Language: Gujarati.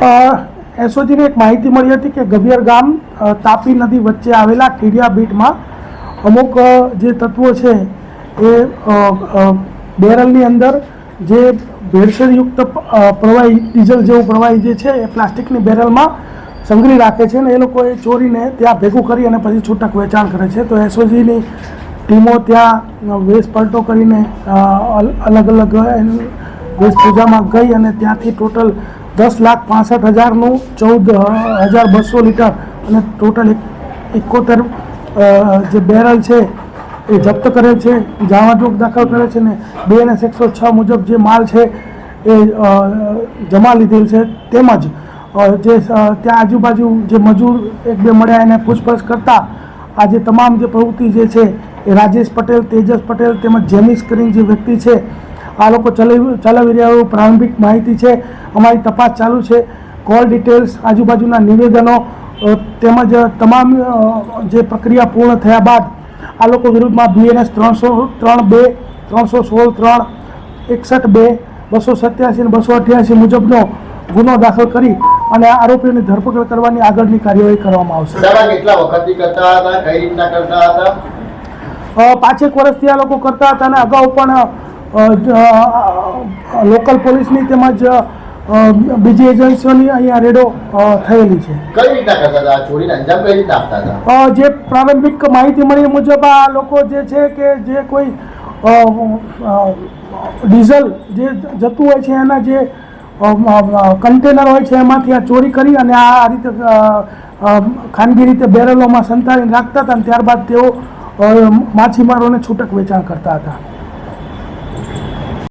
એસઓજીને એક માહિતી મળી હતી કે ગવિયર ગામ તાપી નદી વચ્ચે આવેલા કીડિયા બીટમાં અમુક જે તત્વો છે એ બેરલની અંદર જે ભેળસેળયુક્ત પ્રવાહી ડીઝલ જેવું પ્રવાહી જે છે એ પ્લાસ્ટિકની બેરલમાં સંગ્રહી રાખે છે અને એ લોકો એ ચોરીને ત્યાં ભેગું કરી અને પછી છૂટક વેચાણ કરે છે. તો એસઓજીની ટીમો ત્યાં વેશ પલટો કરીને અલગ અલગ વેશભૂષામાં ગઈ અને ત્યાંથી ટોટલ 10,65,000નું 14,200 લીટર અને ટોટલ 71 જે બેરલ છે એ જપ્ત કરેલ છે, જાવાજોગ દાખલ કરે છે ને BNS 106 મુજબ જે માલ છે એ જમા લીધેલ છે. તેમજ જે ત્યાં આજુબાજુ જે મજૂર એક બે મળ્યા એને પૂછપરછ કરતા આ જે તમામ જે પ્રવૃત્તિ જે છે એ રાજેશ પટેલ, તેજસ પટેલ તેમજ જેમિસ કરીને જે વ્યક્તિ છે આ લોકો ચલાવી રહ્યા એવું પ્રારંભિક માહિતી છે. અમારી તપાસ ચાલુ છે. કોલ ડિટેલ્સ, આજુબાજુના નિવેદનો તેમજ તમામ જે પ્રક્રિયા પૂર્ણ થયા બાદ આ લોકો વિરુદ્ધમાં BNS 303(2), 316(3), 61(2), 287 અને 288 મુજબનો ગુનો દાખલ કરી અને આરોપીઓની ધરપકડ કરવાની આગળની કાર્યવાહી કરવામાં આવશે. કેટલા વખતથી કરતા હતા, કઈ રીતના કરતા હતા? 5 વર્ષથી આ લોકો કરતા હતા અને અગાઉ પણ લોકલ પોલીસની તેમજ બીજી એજન્સીઓની અહીંયા રેડો થયેલી છે. કઈ રીતના કરતા હતા? ચોરીને અંજામ કઈ રીતના આપતા હતા? જે પ્રારંભિક માહિતી મળી મુજબ આ લોકો જે છે કે જે કોઈ ડીઝલ જે જતું હોય છે એના જે કન્ટેનર હોય છે એમાંથી આ ચોરી કરી અને આ રીતે ખાનગી રીતે બેરલોમાં સંતાડીને રાખતા હતા અને ત્યારબાદ તેઓ માછીમારોને છૂટક વેચાણ કરતા હતા.